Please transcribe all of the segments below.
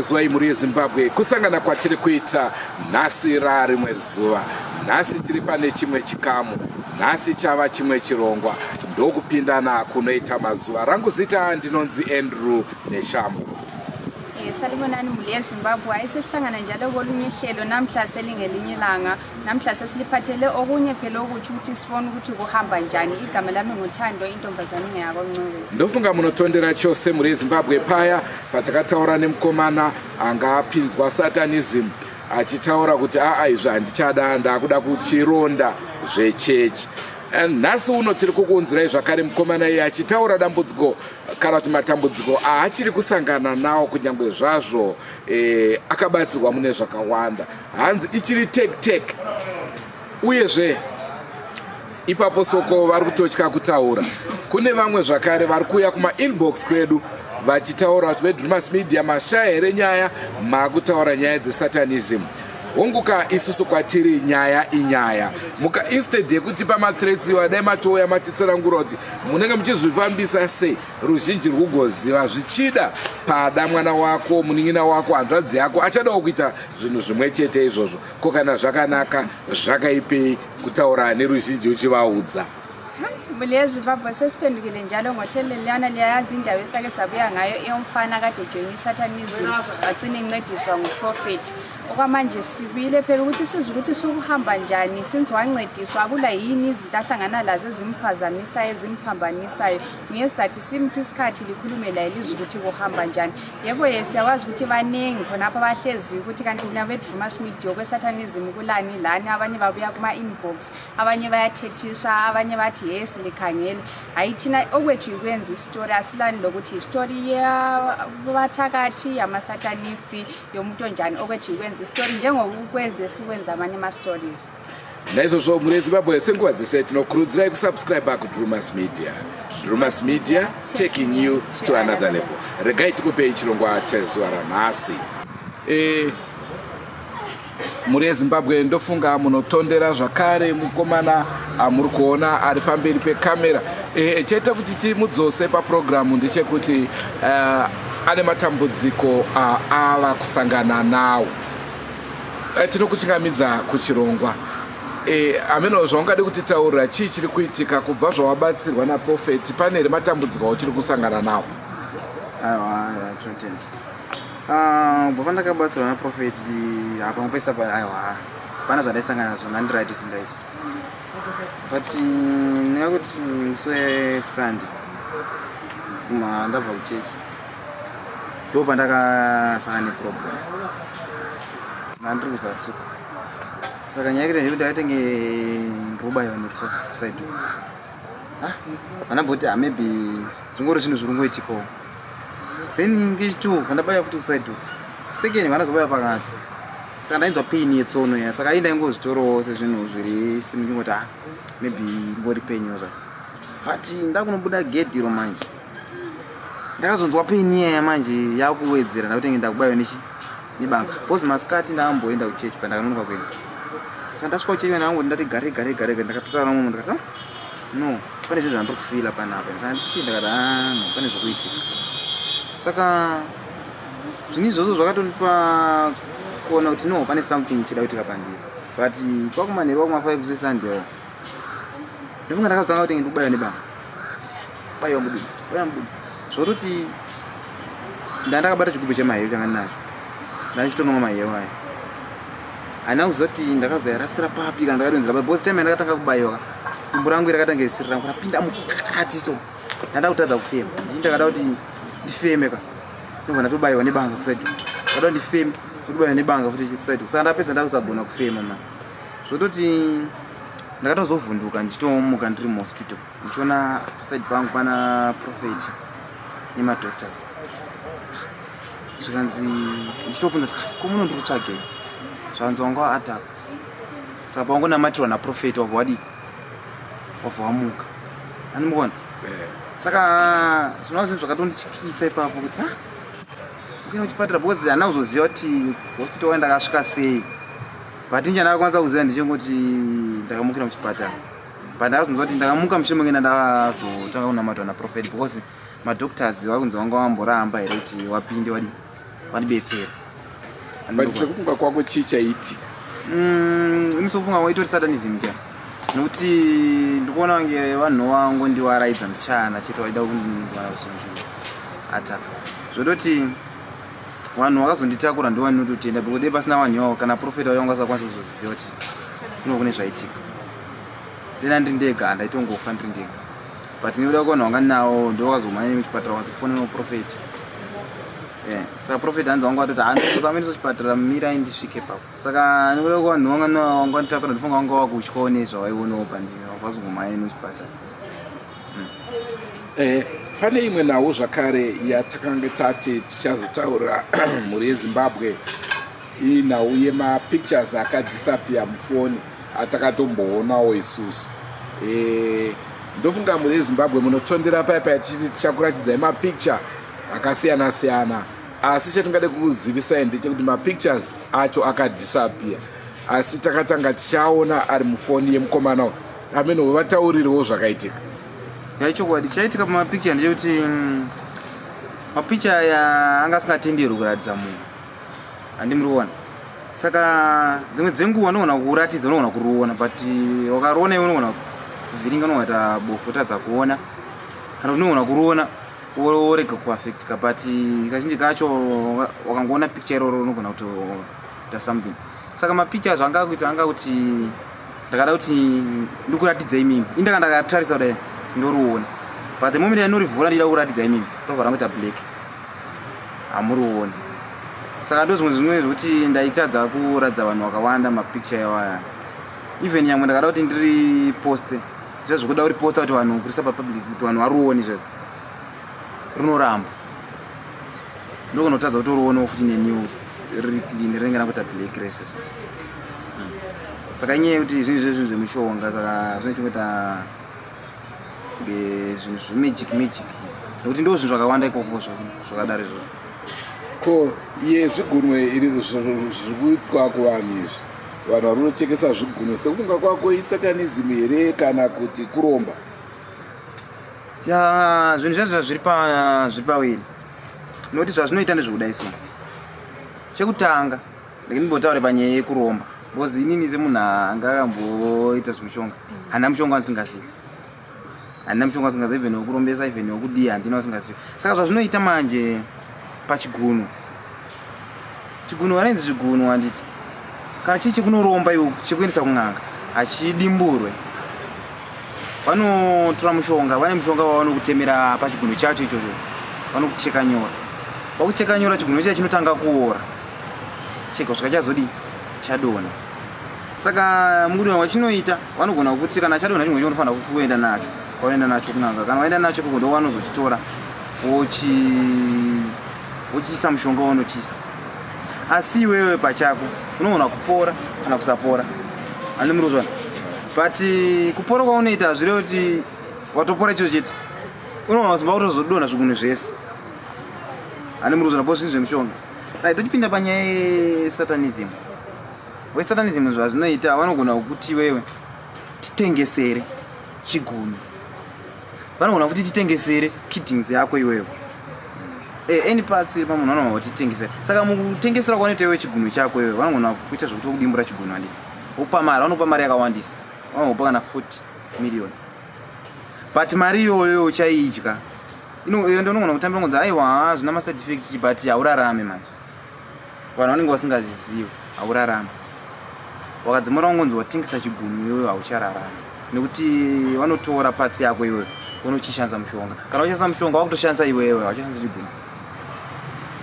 Zuwa muri Zimbabwe kusangana kwatiri kuita nhasi rimwe zuva. Nhasi tiri pane chimwe chikamu, nhasi chava chimwe chirongwa, ndokupindana kunoita mazuva. Rangu zita ndinonzi Andrew Neshambo. Salibonani muli eZimbabwe ayisihlangana njalo kolunye ihlelo namhla selingelinye ilanga namhla sesiliphathele okunye phela ukuthi uthi sibone ukuthi kuhamba njani. Igama lami nguThando intombazane ngeyakwaNcube. Ndofunga munotondera chose muri eZimbabwe paya patakataura nemukomana angapinzwa Wesatanism achitaura kuti izvi handichada ndakuda kuchironda zvechechi. Nhasi uno tiri kukunzirai zvakare mukomana iye achitaura dambudziko kana kuti matambudziko aachiri kusangana nawo kunyangwe zvazvo akabatsirwa mune zvakawanda. Hanzi ichiri tek uyezve ipapo soko vari kutotya kutaura. Kune vamwe zvakare vari kuuya kuma-inbox kwedu vachitaura kuti veDrewmas media mashaya here nyaya makutaura nyaya dzesatanism. Honguka isusu kwatiri nyaya inyaya. Muka instead yekuti pamathreats wadai matouya matitsanangura kuti munenge muchizvifambisa sei, ruzhinji rwugoziva zvichida pada mwana wako munin'ina wako hanzvadzi yako achadawo kuita zvinhu zvimwe chete izvozvo. Ko kana zvakanaka zvakaipei kutaura neruzhinji uchivaudza? Muli eZimbabwe sesiphendukile njalo ngohlelo liyana liyayazi indaba esake sabuya ngayo eyomfana kade ejoyina iSatanism wagcina encediswa nguProfethi. Okwamanje sibile phela ukuthi siza ukuthi sukuhamba njani since wancediswa akula yini izinto ahlangana lazo ezimphazamisayo ezimphambanisa. Ngesathi simphi isikhathi likhulume la ilizwe ukuthi kuhamba njani. Yebo siyawazi ukuthi banengi khonapha abahlezi ukuthi kanti mina beDrewmas media kweSatanism kulani lani, abanye babuya kuma-inbox, abanye bayathethisa, abanye bathi yes likhangele. Hayi thina okwethu ikwenza istory asilani lokuthi istory yabathakathi yamasatanisti yomuntu onjani. Okwethu ikwenza istory njengokwenza sikwenza amanye ama-stories. Naizvozvo muri eZimbabwe senguva dzese tinokurudzirai kusubscribe kuDrewmas media. Drewmas media taking you to another level. Regai tikupei chirongwa chezuva ranhasi. Muri eZimbabwe ndofunga munotondera zvakare mukomana muri kuona ari pamberi pekamera. Chaita kuti timudzose paprogramu ndechekuti ane matambudziko ava kusangana nawo. Tinokuchingamidza kuchirongwa. Ameno zvaungade kutitaurira chii chiri kuitika kubva zvawabatsirwa naProfethi? Pane here matambudziko uchiri kusangana nawo? Kubva pandakabatsirwa naProfethi pamwe pese pana zvandaisangana nazvo ndandirati singaiti. But nekuti musi weSunday ndabva kuchechi ndo pandakasangana neproblem ndandiri kuzasuka. Saka nyaya yekuti ndikuti akatenge ndobayiwa netsoka kuside vandamboti maybe zvingori zvinhu zviri kungoitikawo. Then ngechitu pandabayiwa futi kuside second vanazobaya pakati. Saka ndainzwa pain yetsono ya. Saka ndaingozvitorowo sezvinhu zviri ndingoti maybe ngori pain yozva. But ndakunobuda gedhiro manje ndakazonzwa pain iya manje yakuwedzera ndakuti ndakubayiwa nebanga. Because masikati ndakamboenda kuchechi pandakanonoka kuenda. Saka ndasvika kuchechi ndangoti ndati gare ndakatotaura nomwe munhu ndakati no pane zvinhu zvandiri kufila panapa ndanditi ndakati no pane zvokuitika. Saka zvinhu izvozvo zvakatondipa kuona kuti no pane something chida kuitika pandiri. But kwakumanheru kwakuma5 seSunday ndofunga ndakazotanga kuti ndikubayiwa nebanga. Bayiwa mududu zvokuti ndandakabata chigubhu chemahewu changa ndinacho ndandichitonoma mahewu aya. Handina kuzoti ndakazoyarasira papi kana ndakadonzera papi. Because time yandakatanga kubayiwa dumbu rangu rakatanga isirira rapinda mukati so ndandakutadza kufema. Ndakada kuti ndifeme ndobva ndatobayiwa nebanga kuside. Ndakada kuti ndifeme ndokubayiwa nebanga futi kuside. Saka ndapedza ndakusagona kufema man. Zvototi ndakatozovhunduka ndichitomuka ndiri muhospital ndichiona kuside pangu pana Profethi nemadoctors. Zvikanzi ndichitobvunza kuti komuno ndiri kutsvagei zvanzi wanga waattack. Saka pawangonamatirwa naProfethi wabva wadi wabva wamuka. Andimukona. Saka zvinova zvinhu zvakatondityisa ipapo kuti ndamukira muchipatara because hana kuzoziva kuti hospital waenda akasvika sei, but inje ndakakwanisa kuziva ndichingoti ndakamukira muchipatara, but ndakazonzwa kuti ndakamuka mushure mungena ndakazotanga kunamatwa naprofeti because madoctors vari kunzi vanga vamboramba here kuti wapinde wadibetsera. But sekufunga kwako chii chaiitika? Inisofunga waitori satanism cha nokuti ndikuona vange vanhu vangu ndivaraidza muchana chete vaida kundiataka zvototi vanhu vakazonditakura ndovanototenda because pasina vanhu ivavo kana profeta vayo vangasakwanisa kuzoziva kuti kuno kune zvaitika. Ndena ndiri ndega ndaitongofa ndiri ndega, but ndinoda kuvanhu vanga nawo ndovakazomhanya muchipatara vakazofonera muprofeti. Saka profeti hanzi vanga vatoti handizameniso chipatara mirai ndisvike papo. Saka ndinoda kuvanhu vanga nditakura ndifunga vanga vakutyawo nezvavaionawo pandiri vakazongomhanya muchipatara. Pane imwe nhau zvakare yatakanga tati tichazotaura mhuri yeZimbabwe, iyi nhau yemapictures akadisappear mufoni atakatomboonao isusu. Ndofunga mhuri yeZimbabwe munotondera paipa tichiti tichakuratidzai mapicture akasiyana siyana, asi chatingade kuzivisai ndechekuti mapictures acho akadisappear, asi takatanga tichaona ari mufoni yemukomana amene vataurirwo zvakaitika. Chokwadi chaitika pamapicture ndechekuti mapicture aya anga asingatenderwi kuratidza munhu, handimuriona. Saka dzimwe dzenguva unoona kuratidza, unoona kuruona, but wakariona iwe unoona kuvhiringa, unoona bofu tadza kuona, kana unoona kuruona orega kuaffectika, but kazhinji kacho wakangoona picture iroro unogona kutoita something. Saka mapictures anga kuti ndakada kuti ndikuratidza imimi indaka ndakatarisa kudai ndoriona, but the moment yanorivhura ndida kuratidza imimi rovhara ngoita black, hamurioni. Saka ndozvimwe zvekuti ndaitadza kuratidza vanhu vakawanda mapicture yawaya. Even yamwe ndakada kuti ndiri poste zvazvokuda uri posta kuti vanhu kurisa papublic kuti vanhu varuoni zvezvo runoramba, ndogona kutadza kuti uruonewo futi nenew riri clean ringana kuita black races. Saka inyaya yekuti zvinhu zvezvinhu zvemishonga, saka zvinochikuita ngezvinhu zvemagic nokuti ndo zvinhu zvakawanda ikoko zvakadaro izvozvo. Ko iye zvigunwe iri zvirikuitwa kuvanhu izvi, vanhu vari kuchekesa zvigunwe, sekufunga kwako isatanism here kana kuti kuromba? Zvinhu zvazvo zviri pawiri nokuti zvazvinoita ndezvekudai. So chekutanga ndimbotaure panyaya yekuromba because inini semunhu anga akamboita zvemishonga handina mushonga wandisingazivi, even wekurombesa, even wekudii handina wasingazivi. Saka zvazvinoita manje pachigunwe, varainzi chigunwe handiti kana chii chekunoromba iwo chekuendesa kun'anga hachidimburwe, vanotora mushonga, vane mushonga wavanokutemera pachigunwe chacho ichocho, vanokucheka nyora, vakucheka nyora chigunwe chacho chinotanga kuora, cheka kusvika chazodi chadona. Saka mukunwe wachinoita vanogona kuti kana chadona chimwe chinofanira kuenda nacho kwaenda nacho kun'anga, kana waenda nacho kugondo wanozochitora wochiisa mushonga wanochisa, asi iwewe pachako unoona kupora kana kusapora, handimurozvana. But kupora kwaunoita zvire kuti watopora icho chete, unoona simba kutozodona zvigunwe zvese, handimurozvana po zvinhu zvemishonga. Tochipinda panyaya yesatanism. Wesatanism zvazvinoita vanogona kuti iwewe titengesere chigunwe, vanogona kuti titengesere kiddings yako iwewe, any parts iri pamunhu vanogona kuti titengesere. Saka mukutengesera kwanoita iwewe chigunwe chako iwewe vanogona kuita zvokuti vokudimbura chigunwe handiti, vokupa mari, vanokupa mari yakawandisa, vanokupa kana 40 million, but mari iyoyo chaidya ndonogona kutambira ngonzi aiwa zvina maside effects, but haurarame manje. Vanhu vanenge vasingazizivi haurarame, wakadzimura ngonzi watengesa chigunwe iwewe hauchararame, nekuti vanotora patsi yako iwewe unochishandisa mushonga, kana uchishandisa mushonga wakutoshandisa iwewe hauchashandisa chigunwe.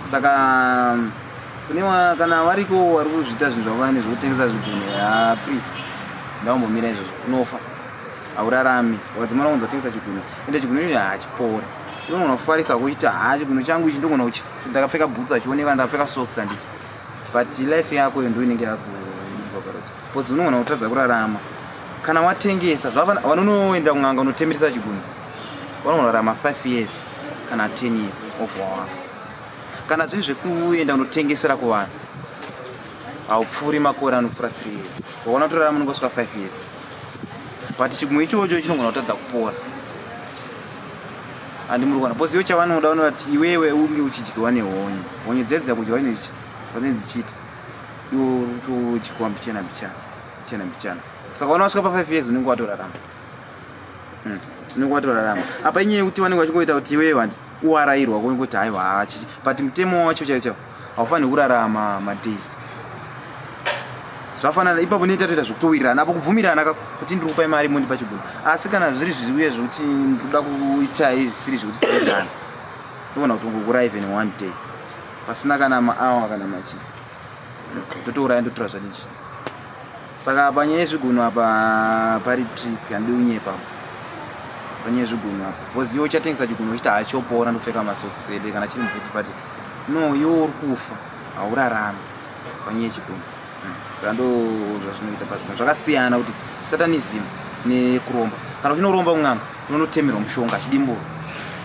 Saka kana variko vari kuzviita zvinhu zvakawanda zvekutengesa zvigunwe, please ndaumbomira izvozvo, unofa, haurarami. Wakadzimura ngonzi watengesa chigunwe ende chigunwe icho hachipori, unogona kufarisa kuita chigunwe changu ichi ndogona kuti ndakapfeka boots achioneka, ndakapfeka socks handiti, but life yako ndo inenge yakuivaparoti because unogona kutadza kurarama. Kana watengesa vanonoenda kun'anga unotemeresa chigunwe, vanogona kurarama 5 years kana 10 years of wawafa. kana zviri zvekuenda unotengesera kuvanhu haupfuuri makore anopfuura 3 years waona kutorarama unongosvika 5 years but chigumwe ichocho chinogona kutadza kupora handimurikona bcause iwo chavanoda unoti iwewe unge uchidyiwa nehonye dzedza kudyiwa vanenge dzichita iwo uchidyiwa mbichana saka wana wasvika pa 5 years unenge watorarama apa inyaya yekuti vanenge vachingoita kuti iwewe uwarayirwa kuti haiwa but mutemo wacho chaicho haufaniri kurarama madays zvafanana ipapo neta toita zvekutowirirana apo kubvumirana kuti ndiri kupai mari mundipa chigumwe asi kana zviri zviuye zvekuti ndinoda kuita zvisiri zvekuti towirirana ndoona kuti ungokura even one day pasina kana maawa kana machi totouraya ndotora zvanichi saka panyaya yezvigunwe apa pari trick handinyepa panyaya yezvigunwe apa bcause iwo chatengesa chigunwe uchiti hachopora ndopfeka masokisede kana chiri mubvudzi but no iwo uri kufa haurarami panyaya yechigunwe saka ndo zvazvinoita pazvino zvakasiyana kuti satanism nekuromba kana uchinoromba kun'anga unonotemerwa mushonga chidimburo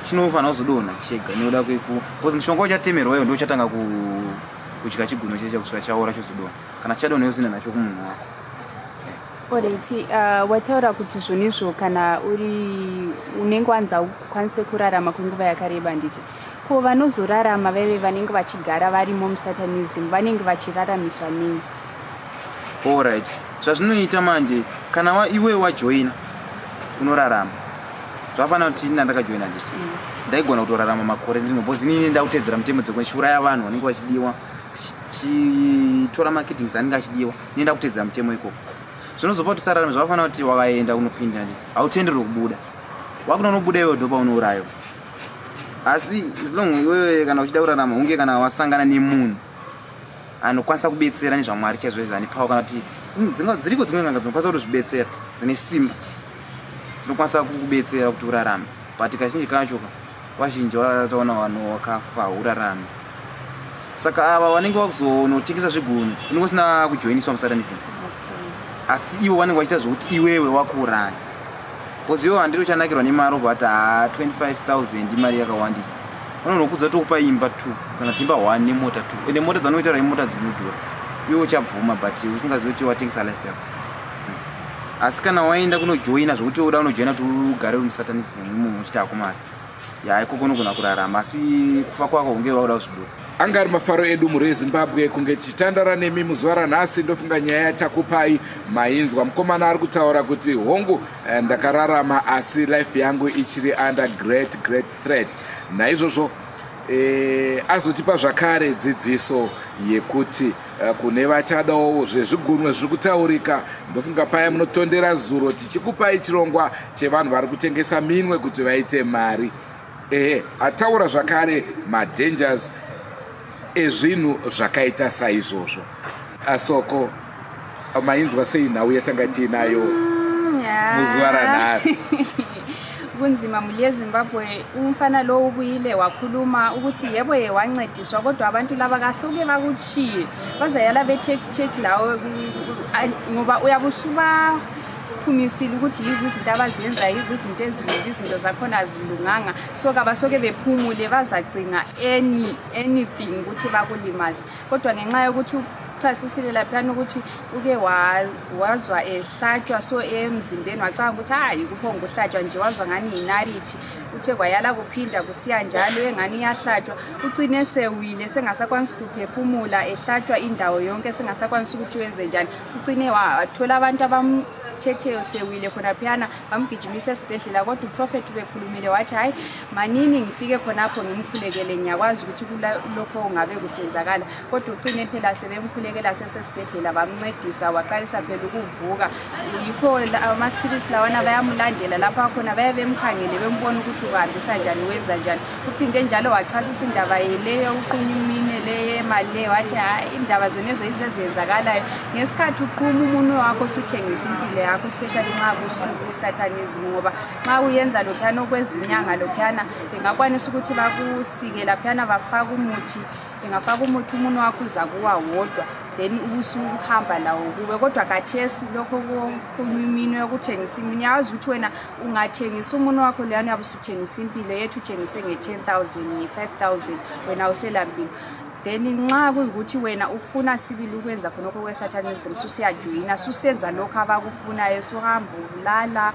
chinofanira kuzodonha chega inoda bcause mushonga uchatemerwa iwo ndo uchatanga kudya chigunwe checha kusvika chaora chozodonha kana chadonha usina nacho kumunhu wako. Alright, wataura kuti zvonizvo kana unenge wanza ukwanise kurarama kwenguva yakareba nditi ko vanozorarama veve vanenge vachigara varimo musatanism vanenge vachiraramiswa nei? Alright, zvazvinoita manje kana iwe wajoina unorarama zvafanira kuti ini ndakajoina nditi ndaigona kutorarama makore ndino bcause inini ndautedzera mutemo dzekuchiuraya vanhu vanenge vachidiwa chitora marketings anenge achidiwa nenda kutedzera mutemo ikoko zvinozopa kuti usararame zvavafanira kuti wakaenda unopinda nditi hautenderwi kubuda wakuda unobuda iwe ndo paunourayiwa asi as long iwewe kana uchida kurarama unge kana wasangana nemunhu anokwanisa kubetsera nezvamwari chaizvo anipawo kana kuti dziriko dzimwe n'anga dzinokwanisa kutozvibetsera dzine simba dzinokwanisa kukubetsera kuti urarame but kazhinji kacho vazhinji vataona vanhu vakafa urarame saka ava vanenge vakuzonotengesa zvigunwe inenge usina kujoiniswa musatanism asi ivo vanenge vachiita zvokuti iwewe wakuuraya bcause iwo handiri uchanakirwa nemari but 25,000 imari yakawandisa vanonokudza tokupa imba 2 kana timba 1 nemota 2 ende mota dzanoita imota dzinodhura iwe uchabvuma but usingazivi kuti watengesa life yako asi kana waenda kunojoina zvokuti uda unojoina kuti ugare uri musatanism munhu uchita kumari ikoko unogona kurarama asi kufa kwako unge wauda kuzvidura. anga ari mafaro edu mhuri yezimbabwe kunge tichitandara nemi muzuva ranhasi ndofunga nyaya yatakupai mainzwa. Mukomana ari kutaura kuti hongu ndakararama asi life yangu ichiri under great threat. Naizvozvo azotipa zvakare dzidziso yekuti kune vachadawo zvezvigunwe zviri kutaurika ndofunga paya munotondera zuro tichikupai chirongwa chevanhu vari kutengesa minwe kuti vaite mari. Ataura zvakare madangers ezvinhu zvakaita saizvozvo. Asoko mainzwa sei nhau yatanga tiinayo muzuva ranhasi? kunzima muli yeZimbabwe umfana lo ubuyile wakhuluma ukuthi yebo wancediswa kodwa abantu laba kasuke bakuchiye bazayala be-take lawo ngoba uyabusuba phumisile ukuthi izinto abazenza izinto ezimbi izinto zakhona azilunganga so kabasoke bephumule bazacinga anything ukuthi bakulimaze kodwa ngenxa yokuthi chasisile laphana ukuthi uke wazwa ehlatswa so emzimbeni wacanga ukuthi hayi kuphonga uhlatswa nje wazwa ngani inarity uthe kwayala kuphinda kusiya njalo engani yahlatswa ucine sewile sengasakwanisa ukuphefumula ehlatswa indawo yonke sengasakwanisa ukuthi wenze njani ucine wathola abantu thetheyo sewile khona phana bamgijimisa esibhedlela kodwa uprofet bekhulumile wathi hayi manini ngifike khonapho ngimkhulekele ngiyakwazi ukuthi kulokho ngabe kusenzakala kodwa ucine phela sebemkhulekela sesibhedlela bamncedisa waqalisa phela ukuvuka yikho ama-spirits lawana bayamlandela lapha khona bayabemkhangele bembona ukuthi uhambisa njani wenza njani uphinde njalo wachasisa indaba leyo uqunya umine leye mali leyo wathi hayi indaba zonezo izezenzakalayo ngesikhathi uquma umuntu wakho suthengisa impilo yakho especially nxa kusatanism ngoba nxa uyenza lokhana okwezinyanga lokhana bengakwanisa ukuthi bakusike laphana bafaka umuthi ngafaka umuthi umunwe wakho uza kuwa wodwa then ubusuhamba lawo kube kodwa kathesi lokho kuminwe yokuthengisa iminyazi ukuthi wena ungathengisa umunwe wakho leyana yabusuthengisa impilo yethu uthengise nge-10,000 nge-5,000 wena uselambile then nxa kuyikuthi wena ufuna sibili ukwenza khonokho kwe-satanism susiyajoyina susenza lokho abakufunayo suhamba ulala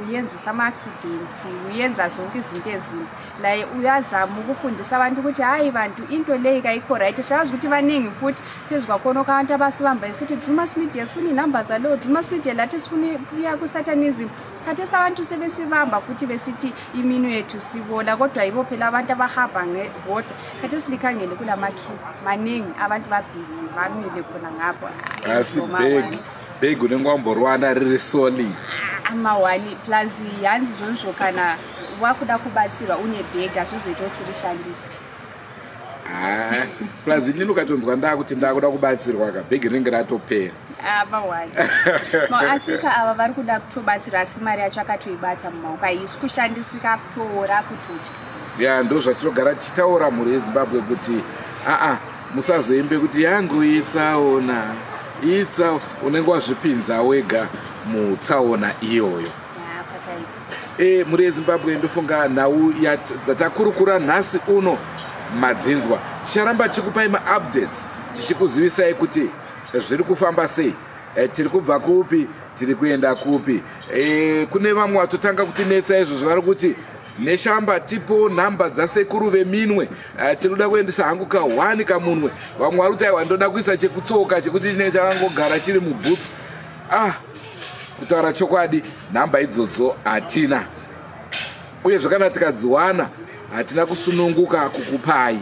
uyenzisa ama-accident uyenza zonke izinto ezimbi like uyazama ukufundisa abantu ukuthi hayi bantu into leyi kayikho right siyazi ukuthi baningi futhi phezu kwakhonokho abantu abasibambayo sithi Drewmas media sifuna iy'namba zalo Drewmas media lathi sifuna kuya ku-satanism khathesi abantu sebesibamba futhi besithi iminwe yethu sibola kodwa yibo phela abantu abahamba ngebodwa khathesi likhangele kulamakhiwo maningi abantu babhizi bamile khona ngapho bhegi unengwamborwana riri solid amawani plus yanzi zonzo kana wakuda kubatsirwa unebhegi asizoita kuti urishandise plus inini ukatonzwa ndakuti ndakuda kubatsirwa ka bhegi ringe ratopera amawani maasika ava vari kuda kutobatsirwa asi mari yacho akatoibata mumaoko haisi kushandisika kutoora kutocha ya ndo zvatinogara tichitaura mhuri yezimbabwe kuti musazoimbe kuti yangu itsaona unenge wazvipinza wega mutsaona iyoyo mhuri yezimbabwe ndofunga nhau dzatakurukura nhasi uno madzinzwa ticharamba tichikupai maupdates tichikuzivisai kuti zviri kufamba sei tiri kubva kupi tiri kuenda kupi kune vamwe vatotanga kutinetsa izvo zvavari kuti neshamba tipo nhamba dzasekuru veminwe tinoda kuendesa hangu ka1 kamunwe vamwe vari kuti aiwa ndoda kuisa chekutsoka chekuti chinenge chakangogara chiri mubhutsu kutaura chokwadi nhamba idzodzo hatina uyezve kana tikadziwana hatina kusununguka kukupai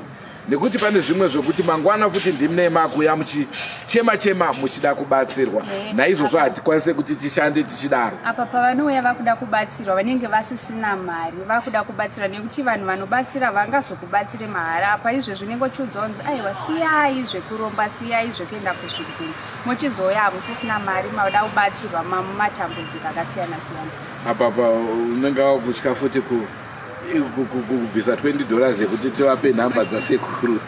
nekuti pane zvimwe zvokuti mangwana futi ndimi nemakuya muchichema muchida kubatsirwa naizvozvo hatikwanise kuti tishande tichidaro apa pavanouya vakuda kubatsirwa vanenge vasisina mari vakuda kubatsirwa nekuti vanhu vanobatsira vangazokubatsire mahara apa izvezvo unenge uchiudzonzi aiwa siyai zvekuromba siyai zvekuenda kuzviguru mochizoya musisina mari mauda kubatsirwa mamumatambudziko akasiyana siyana apapa unenge wakutya futi kubvisa $20 yekuti tivape nhamba dzasekuru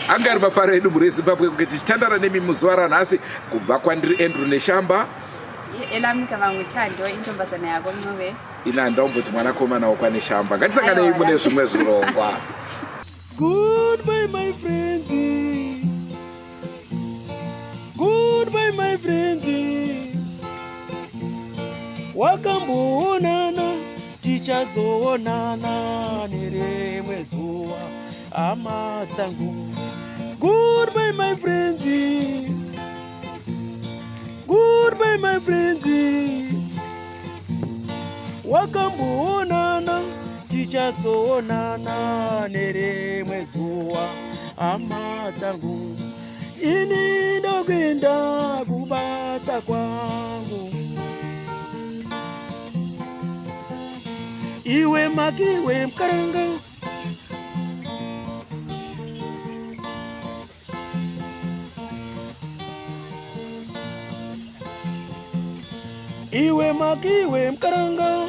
anga ari mafaro edu mhuri yezimbabwe kunge tichitandara nemi muzuva ranhasi kubva kwandiri Andrew neshamba elamika vamutando intombazana yako ncube ina ndaumboti mwanakomana wakwaneshamba ngatisanganei mune zvimwe zvirongwa. Goodbye my friends, goodbye my friends, wakamboonana tichazoonana nerimwe zuva hama dzangu. Goodbye my friends, goodbye my friends, wakamboonana tichazoonana nerimwe zuva hama dzangu. Ini ndokwenda kubasa kwangu, iwe makiwe mkaranga, iwe makiwe mkaranga.